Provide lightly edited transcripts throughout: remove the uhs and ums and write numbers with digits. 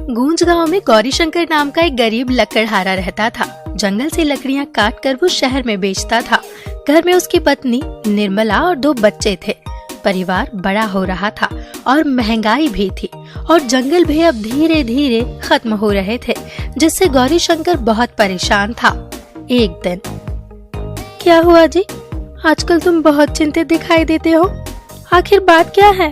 गूंज गांव में गौरीशंकर नाम का एक गरीब लकड़हारा रहता था। जंगल से लकड़ियां काट कर वो शहर में बेचता था। घर में उसकी पत्नी निर्मला और 2 बच्चे थे। परिवार बड़ा हो रहा था और महंगाई भी थी और जंगल भी अब धीरे धीरे खत्म हो रहे थे, जिससे गौरीशंकर बहुत परेशान था। एक दिन, क्या हुआ जी? आजकल तुम बहुत चिंतित दिखाई देते हो, आखिर बात क्या है?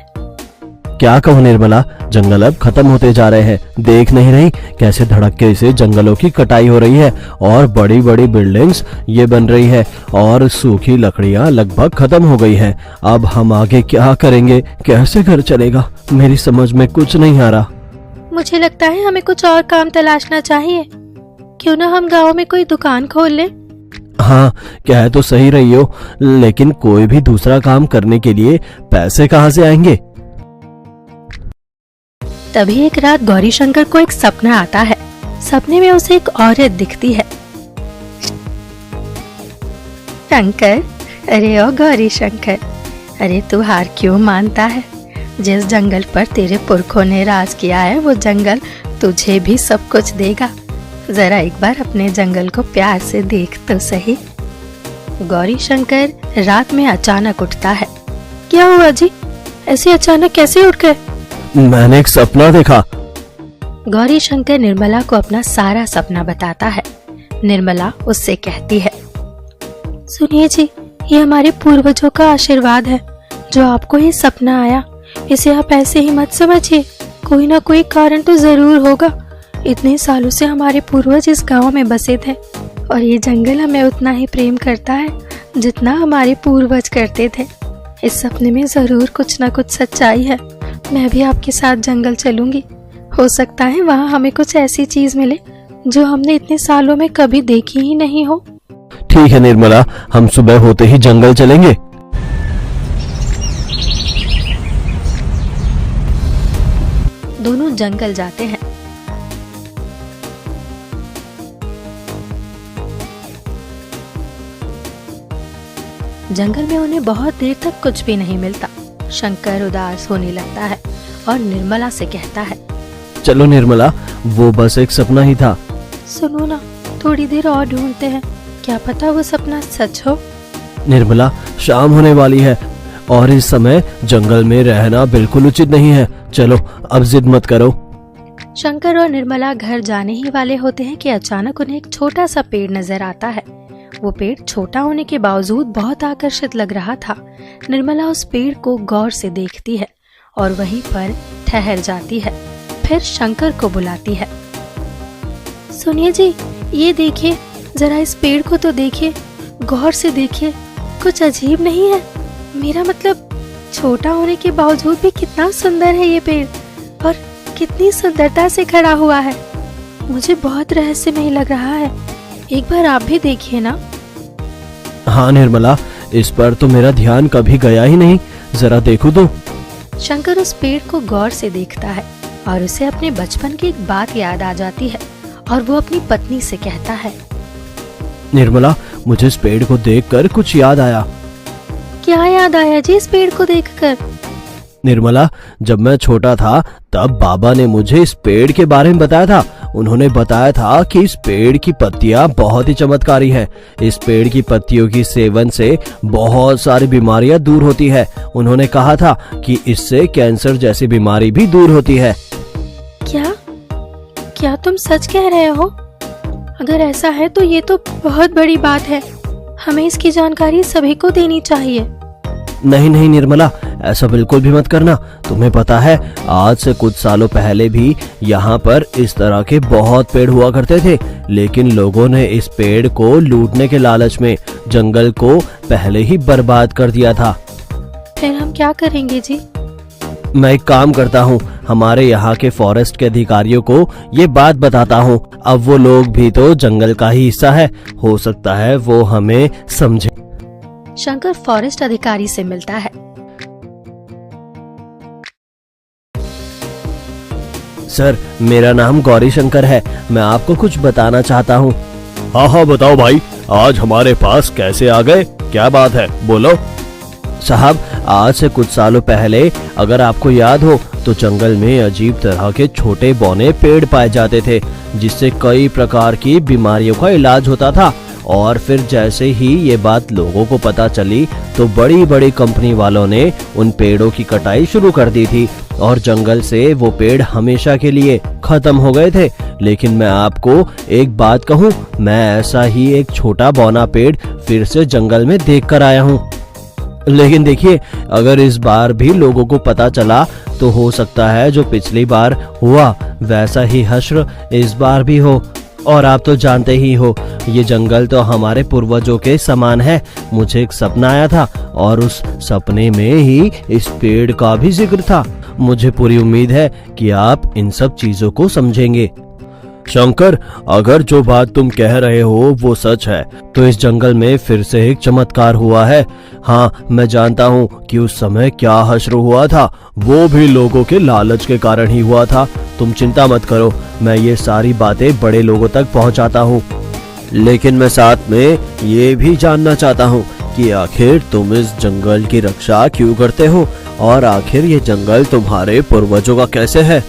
क्या कहूँ निर्मला, जंगल अब खत्म होते जा रहे हैं। देख नहीं रही कैसे धड़क्के से जंगलों की कटाई हो रही है और बड़ी बड़ी बिल्डिंग्स ये बन रही है और सूखी लकड़ियाँ लगभग खत्म हो गई है। अब हम आगे क्या करेंगे, कैसे घर चलेगा, मेरी समझ में कुछ नहीं आ रहा। मुझे लगता है हमें कुछ और काम तलाशना चाहिए। क्यों ना हम गाँव में कोई दुकान खोल लें? हाँ, कह तो सही रही हो, लेकिन कोई भी दूसरा काम करने के लिए पैसे कहाँ से आएंगे? तभी एक रात गौरीशंकर को एक सपना आता है। सपने में उसे एक औरत दिखती है। शंकर, अरे ओ गौरीशंकर, अरे तू हार क्यों मानता है? जिस जंगल पर तेरे पुरखों ने राज किया है वो जंगल तुझे भी सब कुछ देगा। जरा एक बार अपने जंगल को प्यार से देख तो सही। गौरीशंकर रात में अचानक उठता है। क्या हुआ जी? ऐसे अचानक कैसे उठ गए? मैंने एक सपना देखा। गौरीशंकर निर्मला को अपना सारा सपना बताता है। निर्मला उससे कहती है, सुनिए जी, ये हमारे पूर्वजों का आशीर्वाद है जो आपको ये सपना आया। इसे आप ऐसे ही मत समझिए, कोई ना कोई कारण तो जरूर होगा। इतने सालों से हमारे पूर्वज इस गांव में बसे थे और ये जंगल हमें उतना ही प्रेम करता है जितना हमारे पूर्वज करते थे। इस सपने में जरूर कुछ ना कुछ सच्चाई है। मैं भी आपके साथ जंगल चलूंगी। हो सकता है वहाँ हमें कुछ ऐसी चीज मिले जो हमने इतने सालों में कभी देखी ही नहीं हो। ठीक है निर्मला, हम सुबह होते ही जंगल चलेंगे। दोनों जंगल जाते हैं। जंगल में उन्हें बहुत देर तक कुछ भी नहीं मिलता। शंकर उदास होने लगता है और निर्मला से कहता है, चलो निर्मला, वो बस एक सपना ही था। सुनो ना, थोड़ी देर और ढूंढते हैं, क्या पता वो सपना सच हो। निर्मला, शाम होने वाली है और इस समय जंगल में रहना बिल्कुल उचित नहीं है। चलो अब जिद मत करो। शंकर और निर्मला घर जाने ही वाले होते हैं कि अचानक उन्हें एक छोटा सा पेड़ नजर आता है। वो पेड़ छोटा होने के बावजूद बहुत आकर्षित लग रहा था। निर्मला उस पेड़ को गौर से देखती है और वहीं पर ठहर जाती है। फिर शंकर को बुलाती है, सुनिए जी, ये देखिए, जरा इस पेड़ को तो देखिए, गौर से देखिए, कुछ अजीब नहीं है? मेरा मतलब, छोटा होने के बावजूद भी कितना सुंदर है ये पेड़ और कितनी सुंदरता से खड़ा हुआ है। मुझे बहुत रहस्यमय लग रहा है। एक बार आप भी देखिए ना। हाँ निर्मला, इस पर तो मेरा ध्यान कभी गया ही नहीं, जरा देखो तो। शंकर उस पेड़ को गौर से देखता है और उसे अपने बचपन की एक बात याद आ जाती है और वो अपनी पत्नी से कहता है, निर्मला, मुझे इस पेड़ को देखकर कुछ याद आया। क्या याद आया जी इस पेड़ को देखकर? निर्मला, जब मैं छोटा था तब बाबा ने मुझे इस पेड़ के बारे में बताया था। उन्होंने बताया था कि इस पेड़ की पत्तियां बहुत ही चमत्कारी हैं। इस पेड़ की पत्तियों की सेवन से बहुत सारी बीमारियां दूर होती है। उन्होंने कहा था कि इससे कैंसर जैसी बीमारी भी दूर होती है। क्या तुम सच कह रहे हो? अगर ऐसा है तो ये तो बहुत बड़ी बात है। हमें इसकी जानकारी सभी को देनी चाहिए। नहीं नहीं निर्मला, ऐसा बिल्कुल भी मत करना। तुम्हें पता है, आज से कुछ सालों पहले भी यहाँ पर इस तरह के बहुत पेड़ हुआ करते थे, लेकिन लोगों ने इस पेड़ को लूटने के लालच में जंगल को पहले ही बर्बाद कर दिया था। फिर हम क्या करेंगे जी? मैं एक काम करता हूँ, हमारे यहाँ के फॉरेस्ट के अधिकारियों को ये बात बताता हूँ। अब वो लोग भी तो जंगल का ही हिस्सा है, हो सकता है वो हमें समझे। शंकर फॉरेस्ट अधिकारी से मिलता है। सर, मेरा नाम गौरीशंकर है, मैं आपको कुछ बताना चाहता हूँ। हाँ हाँ बताओ भाई, आज हमारे पास कैसे आ गए, क्या बात है, बोलो। साहब, आज से कुछ सालों पहले अगर आपको याद हो तो जंगल में अजीब तरह के छोटे बौने पेड़ पाए जाते थे, जिससे कई प्रकार की बीमारियों का इलाज होता था। और फिर जैसे ही ये बात लोगों को पता चली तो बड़ी बड़ी कंपनी वालों ने उन पेड़ों की कटाई शुरू कर दी थी और जंगल से वो पेड़ हमेशा के लिए खत्म हो गए थे। लेकिन मैं आपको एक बात कहूँ, मैं ऐसा ही एक छोटा बौना पेड़ फिर से जंगल में देख कर आया हूँ। लेकिन देखिए, अगर इस बार भी लोगों को पता चला तो हो सकता है जो पिछली बार हुआ वैसा ही हश्र इस बार भी हो। और आप तो जानते ही हो, ये जंगल तो हमारे पूर्वजों के समान है। मुझे एक सपना आया था और उस सपने में ही इस पेड़ का भी जिक्र था। मुझे पूरी उम्मीद है कि आप इन सब चीजों को समझेंगे। शंकर, अगर जो बात तुम कह रहे हो वो सच है तो इस जंगल में फिर से एक चमत्कार हुआ है। हाँ, मैं जानता हूँ कि उस समय क्या हश्र हुआ था, वो भी लोगों के लालच के कारण ही हुआ था। तुम चिंता मत करो, मैं ये सारी बातें बड़े लोगों तक पहुँचाता हूँ। लेकिन मैं साथ में ये भी जानना चाहता हूँ कि आखिर तुम इस जंगल की रक्षा क्यों करते हो और आखिर ये जंगल तुम्हारे पूर्वजों का कैसे है।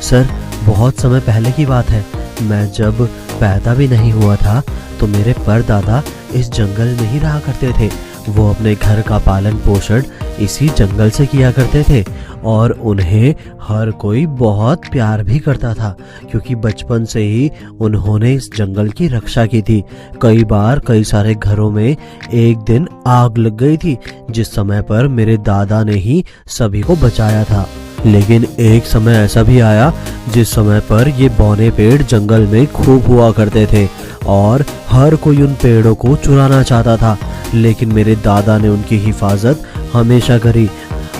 सर, बहुत समय पहले की बात है। मैं जब पैदा भी नहीं हुआ था तो मेरे परदादा इस जंगल में ही रहा करते थे। वो अपने घर का पालन पोषण इसी जंगल से किया करते थे और उन्हें हर कोई बहुत प्यार भी करता था, क्योंकि बचपन से ही उन्होंने इस जंगल की रक्षा की थी। कई बार कई सारे घरों में एक दिन आग लग गई थी, जिस समय पर मेरे दादा ने ही सभी को बचाया था। लेकिन एक समय ऐसा भी आया जिस समय पर ये बौने पेड़ जंगल में खूब हुआ करते थे और हर कोई उन पेड़ों को चुराना चाहता था। लेकिन मेरे दादा ने उनकी हिफाजत हमेशा करी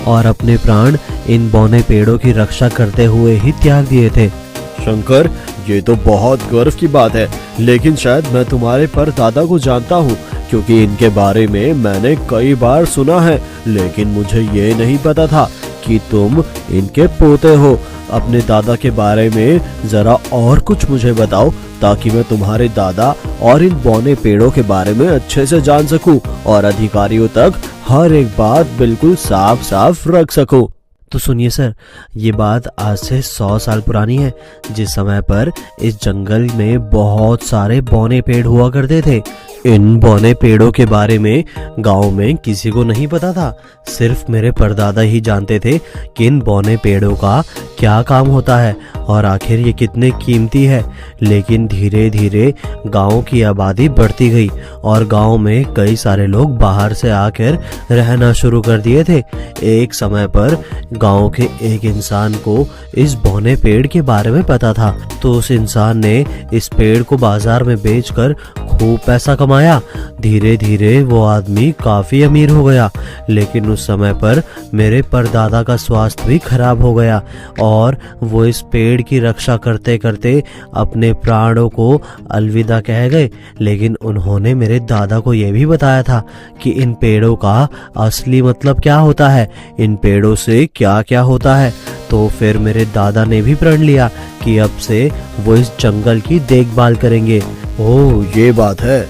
और अपने प्राण इन बौने पेड़ों की रक्षा करते हुए ही त्याग दिए थे। शंकर, ये तो बहुत गर्व की बात है, लेकिन शायद मैं तुम्हारे परदादा को जानता हूँ, क्योंकि इनके बारे में मैंने कई बार सुना है। लेकिन मुझे ये नहीं पता था कि तुम इनके पोते हो। अपने दादा के बारे में जरा और कुछ मुझे बताओ, ताकि मैं तुम्हारे दादा और इन बौने पेड़ों के बारे में अच्छे से जान सकूं और अधिकारियों तक हर एक बात बिल्कुल साफ साफ रख सकूं। तो सुनिए सर, ये बात आज से 100 साल पुरानी है, जिस समय पर इस जंगल में बहुत सारे बौने पेड़ हुआ करते थे। इन बौने पेड़ों के बारे में गांव में किसी को नहीं पता था। सिर्फ मेरे परदादा ही जानते थे कि इन बौने पेड़ों का क्या काम होता है और आखिर ये कितने कीमती है। लेकिन धीरे धीरे गांव की आबादी बढ़ती गई और गांव में कई सारे लोग बाहर से आकर रहना शुरू कर दिए थे। एक समय पर गांव के एक इंसान को इस बौने पेड़ के बारे में पता था, तो उस इंसान ने इस पेड़ को बाजार में बेचकर खूब पैसा कमाया। धीरे धीरे वो आदमी काफी अमीर हो गया। लेकिन उस समय पर मेरे परदादा का स्वास्थ्य भी खराब हो गया और वो इस पेड़ की रक्षा करते करते अपने प्राणों को अलविदा कह गए। लेकिन उन्होंने मेरे दादा को यह भी बताया था कि इन पेड़ों का असली मतलब क्या होता है, इन पेड़ों से क्या क्या होता है। तो फिर मेरे दादा ने भी प्रण लिया कि अब से वो इस जंगल की देखभाल करेंगे। ओह, ये बात है।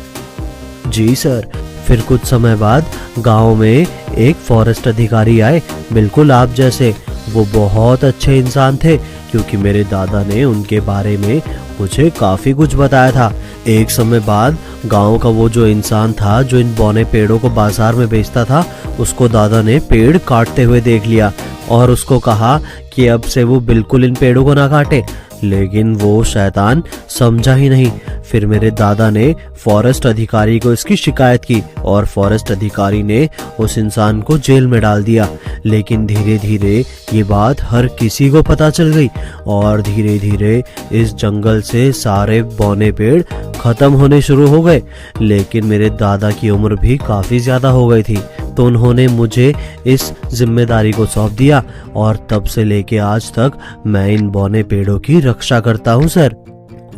जी सर। फिर कुछ समय बाद गांव में एक फॉरेस्ट अधिकारी आए, बिल्कुल आप जैसे। वो बहुत अच्छे इंसान थे, क्योंकि मेरे दादा ने उनके बारे में मुझे काफी कुछ बताया था। एक समय बाद गांव का वो जो इंसान था जो इन बौने पेड़ों को बाजार में बेचता था, उसको दादा ने पेड़ काटते हुए देख लिया और उसको कहा कि अब से वो बिल्कुल इन पेड़ों को ना काटे। लेकिन वो शैतान समझा ही नहीं। फिर मेरे दादा ने फॉरेस्ट अधिकारी को इसकी शिकायत की और फॉरेस्ट अधिकारी ने उस इंसान को जेल में डाल दिया। लेकिन धीरे धीरे ये बात हर किसी को पता चल गई और धीरे धीरे इस जंगल से सारे बौने पेड़ खत्म होने शुरू हो गए। लेकिन मेरे दादा की उम्र भी काफी ज्यादा हो गई थी, तो उन्होंने मुझे इस जिम्मेदारी को सौंप दिया और तब से लेके आज तक मैं इन बौने पेड़ों की रक्षा करता हूँ सर।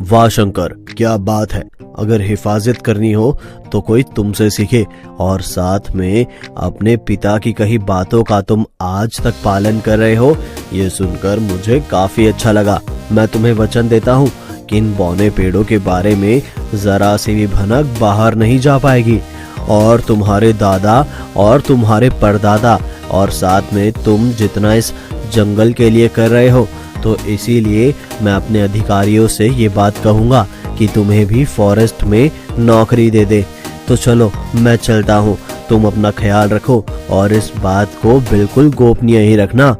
वाह शंकर, क्या बात है। अगर हिफाजत करनी हो तो कोई तुमसे सीखे और साथ में अपने पिता की कही बातों का तुम आज तक पालन कर रहे हो, ये सुनकर मुझे काफी अच्छा लगा। मैं तुम्हें वचन देता हूँ कि इन बौने पेड़ों के बारे में जरा सी भी भनक बाहर नहीं जा पाएगी और तुम्हारे दादा और तुम्हारे परदादा, और साथ में तुम जितना इस जंगल के लिए कर रहे हो, तो इसीलिए मैं अपने अधिकारियों से ये बात कहूँगा कि तुम्हें भी फॉरेस्ट में नौकरी दे दे। तो चलो मैं चलता हूँ, तुम अपना ख्याल रखो और इस बात को बिल्कुल गोपनीय ही रखना।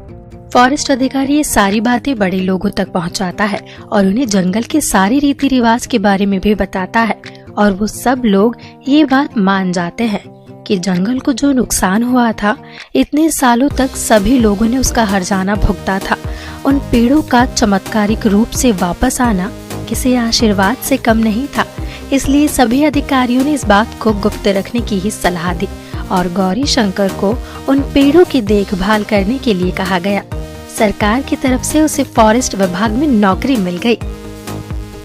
फॉरेस्ट अधिकारी ये सारी बातें बड़े लोगों तक पहुंचाता है और उन्हें जंगल के सारे रीति रिवाज के बारे में भी बताता है, और वो सब लोग ये बात मान जाते हैं कि जंगल को जो नुकसान हुआ था, इतने सालों तक सभी लोगों ने उसका हर्जाना भुगता था। उन पेड़ों का चमत्कारिक रूप से वापस आना किसी आशीर्वाद से कम नहीं था। इसलिए सभी अधिकारियों ने इस बात को गुप्त रखने की ही सलाह दी और गौरी शंकर को उन पेड़ों की देखभाल करने के लिए कहा गया। सरकार की तरफ से उसे फॉरेस्ट विभाग में नौकरी मिल गई।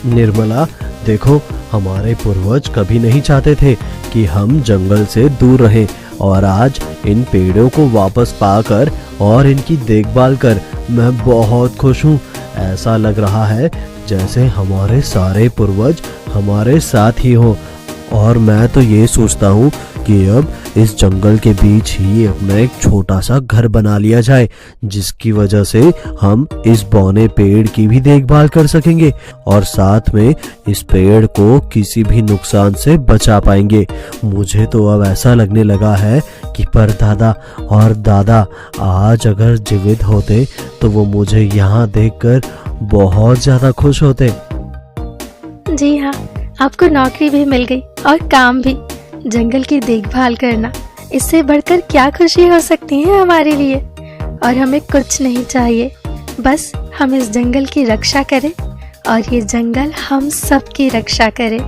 निर्मला, देखो, हमारे पूर्वज कभी नहीं चाहते थे कि हम जंगल से दूर रहें, और आज इन पेड़ों को वापस पाकर और इनकी देखभाल कर मैं बहुत खुश हूँ। ऐसा लग रहा है जैसे हमारे सारे पूर्वज हमारे साथ ही हो, और मैं तो ये सोचता हूँ कि अब इस जंगल के बीच ही अपना एक छोटा सा घर बना लिया जाए, जिसकी वजह से हम इस बौने पेड़ की भी देखभाल कर सकेंगे और साथ में इस पेड़ को किसी भी नुकसान से बचा पाएंगे। मुझे तो अब ऐसा लगने लगा है कि परदादा और दादा आज अगर जीवित होते तो वो मुझे यहाँ देखकर बहुत ज्यादा खुश होते। जी हाँ, आपको नौकरी भी मिल गई और काम भी। जंगल की देखभाल करना, इससे बढ़कर क्या खुशी हो सकती है हमारे लिए। और हमें कुछ नहीं चाहिए, बस हम इस जंगल की रक्षा करें और ये जंगल हम सब की रक्षा करे।